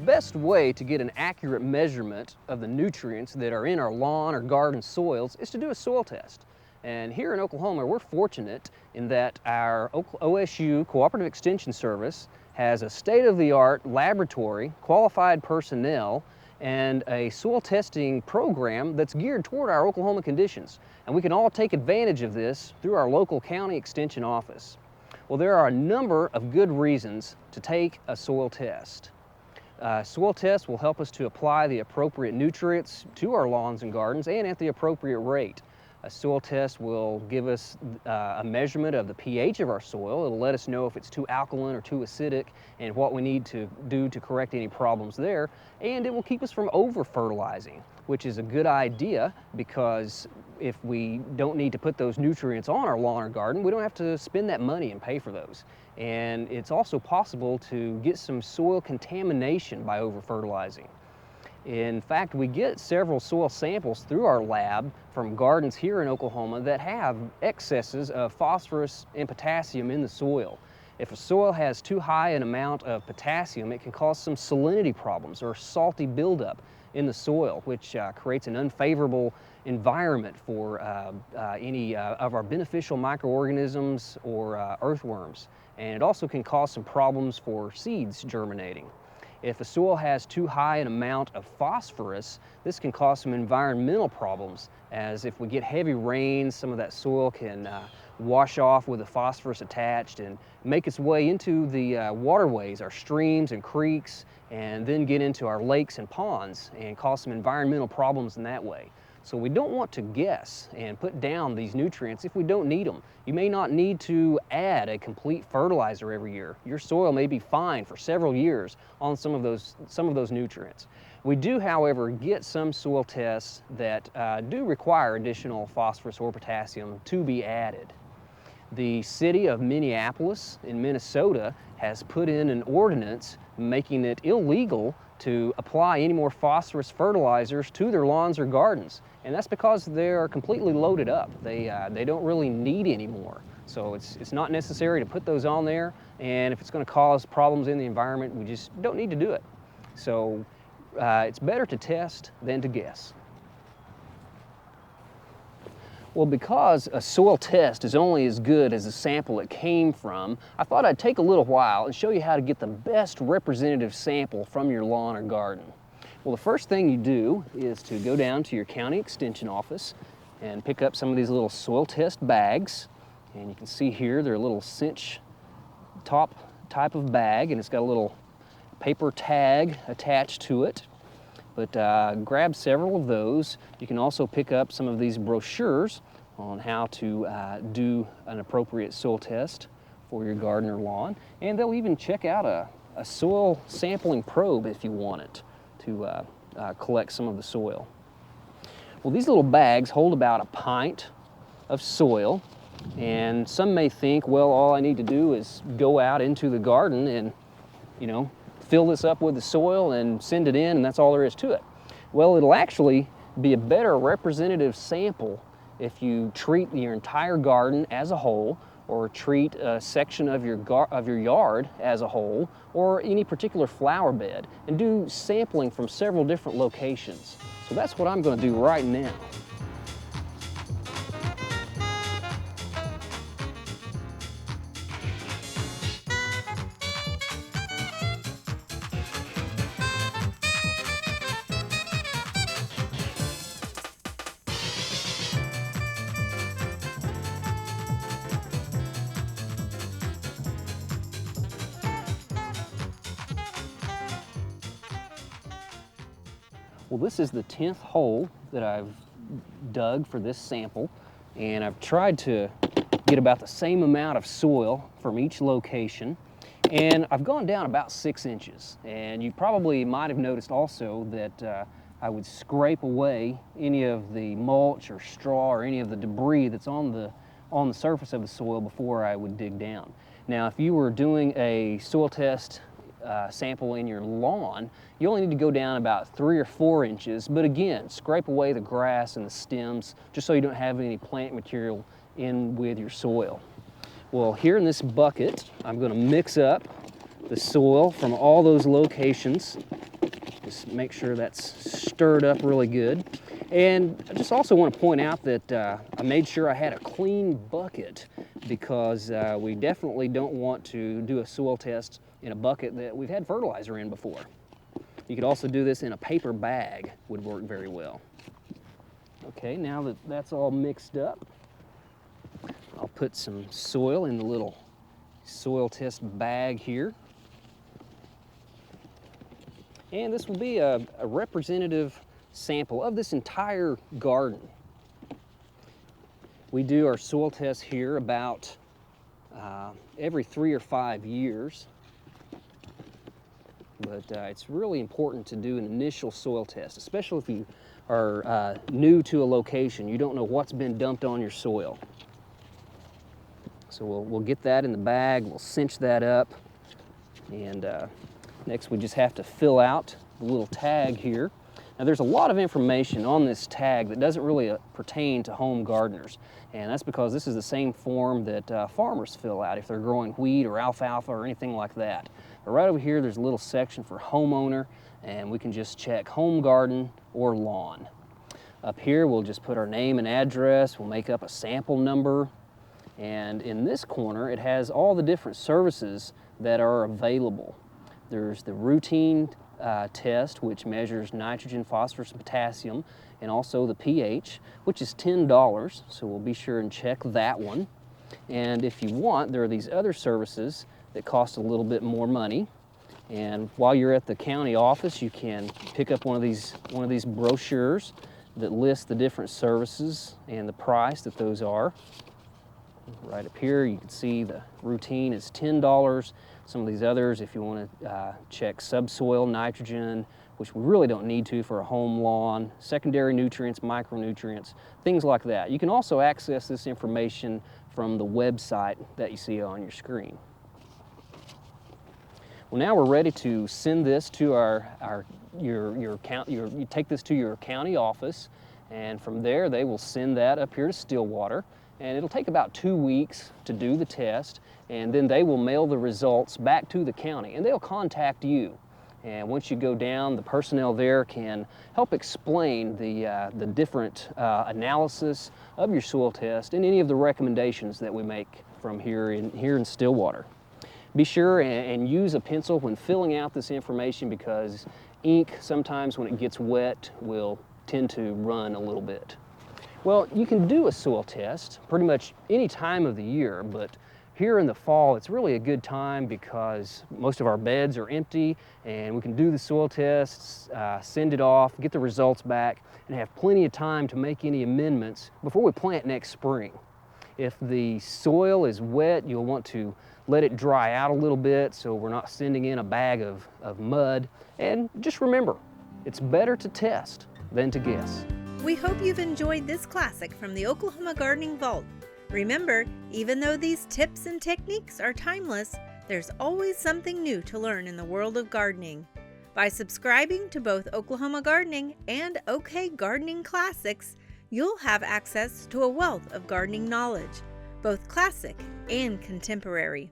best way to get an accurate measurement of the nutrients that are in our lawn or garden soils is to do a soil test. And here in Oklahoma, we're fortunate in that our OSU Cooperative Extension Service has a state-of-the-art laboratory, qualified personnel, and a soil testing program that's geared toward our Oklahoma conditions. And we can all take advantage of this through our local county extension office. Well, there are a number of good reasons to take a soil test. Soil tests will help us to apply the appropriate nutrients to our lawns and gardens and at the appropriate rate. A soil test will give us a measurement of the pH of our soil. It'll let us know if it's too alkaline or too acidic and what we need to do to correct any problems there. And it will keep us from over-fertilizing, which is a good idea because if we don't need to put those nutrients on our lawn or garden, we don't have to spend that money and pay for those. And it's also possible to get some soil contamination by over-fertilizing. In fact, we get several soil samples through our lab from gardens here in Oklahoma that have excesses of phosphorus and potassium in the soil. If a soil has too high an amount of potassium, it can cause some salinity problems or salty buildup in the soil, which creates an unfavorable environment for any of our beneficial microorganisms or earthworms. And it also can cause some problems for seeds germinating. If a soil has too high an amount of phosphorus, this can cause some environmental problems, as if we get heavy rains, some of that soil can wash off with the phosphorus attached and make its way into the waterways, our streams and creeks, and then get into our lakes and ponds and cause some environmental problems in that way. So we don't want to guess and put down these nutrients if we don't need them. You may not need to add a complete fertilizer every year. Your soil may be fine for several years on some of those nutrients. We do, however, get some soil tests that do require additional phosphorus or potassium to be added. The city of Minneapolis in Minnesota has put in an ordinance making it illegal to apply any more phosphorus fertilizers to their lawns or gardens. And that's because they're completely loaded up. They don't really need any more. So it's not necessary to put those on there, and if it's going to cause problems in the environment, we just don't need to do it. So it's better to test than to guess. Well, because a soil test is only as good as the sample it came from, I thought I'd take a little while and show you how to get the best representative sample from your lawn or garden. Well, the first thing you do is to go down to your county extension office and pick up some of these little soil test bags. And you can see here they're a little cinch top type of bag, and it's got a little paper tag attached to it. But grab several of those. You can also pick up some of these brochures on how to do an appropriate soil test for your garden or lawn. And they'll even check out a soil sampling probe if you want it to collect some of the soil. Well, these little bags hold about a pint of soil, and some may think, well, all I need to do is go out into the garden and, fill this up with the soil and send it in, and that's all there is to it. Well, it'll actually be a better representative sample if you treat your entire garden as a whole, or treat a section of your yard as a whole, or any particular flower bed, and do sampling from several different locations. So that's what I'm going to do right now. Well, this is the 10th hole that I've dug for this sample, and I've tried to get about the same amount of soil from each location, and I've gone down about 6 inches. And you probably might have noticed also that I would scrape away any of the mulch or straw or any of the debris that's on the surface of the soil before I would dig down. Now, if you were doing a soil test sample in your lawn, you only need to go down about 3 or 4 inches, but again, scrape away the grass and the stems just so you don't have any plant material in with your soil. Well, here in this bucket, I'm going to mix up the soil from all those locations Just make sure that's stirred up really good. And I just also want to point out that I made sure I had a clean bucket because we definitely don't want to do a soil test in a bucket that we've had fertilizer in before. You could also do this in a paper bag, would work very well. Okay, now that that's all mixed up, I'll put some soil in the little soil test bag here. And this will be a representative sample of this entire garden. We do our soil tests here about every 3 or 5 years. But it's really important to do an initial soil test, especially if you are new to a location. You don't know what's been dumped on your soil. So we'll get that in the bag, we'll cinch that up, and next we just have to fill out the little tag here. Now there's a lot of information on this tag that doesn't really pertain to home gardeners, and that's because this is the same form that farmers fill out if they're growing wheat or alfalfa or anything like that. But right over here there's a little section for homeowner, and we can just check home garden or lawn. Up here we'll just put our name and address, we'll make up a sample number, and in this corner it has all the different services that are available. There's the routine test, which measures nitrogen, phosphorus, and potassium, and also the pH, which is $10, so we'll be sure and check that one. And if you want, there are these other services that cost a little bit more money, and while you're at the county office you can pick up one of these brochures that lists the different services and the price that those are. Right up here you can see the routine is $10. Some of these others, if you want to check subsoil nitrogen, which we really don't need to for a home lawn, secondary nutrients, micronutrients, things like that. You can also access this information from the website that you see on your screen. Well, now we're ready to send this to you take this to your county office, and from there they will send that up here to Stillwater. And it'll take about 2 weeks to do the test, and then they will mail the results back to the county, and they'll contact you. And once you go down, the personnel there can help explain the different analysis of your soil test and any of the recommendations that we make from here in Stillwater. Be sure and use a pencil when filling out this information, because ink sometimes when it gets wet will tend to run a little bit. Well, you can do a soil test pretty much any time of the year, but here in the fall it's really a good time because most of our beds are empty, and we can do the soil tests, send it off, get the results back, and have plenty of time to make any amendments before we plant next spring. If the soil is wet, you'll want to let it dry out a little bit so we're not sending in a bag of mud. And just remember, it's better to test than to guess. We hope you've enjoyed this classic from the Oklahoma Gardening Vault. Remember, even though these tips and techniques are timeless, there's always something new to learn in the world of gardening. By subscribing to both Oklahoma Gardening and OK Gardening Classics, you'll have access to a wealth of gardening knowledge, both classic and contemporary.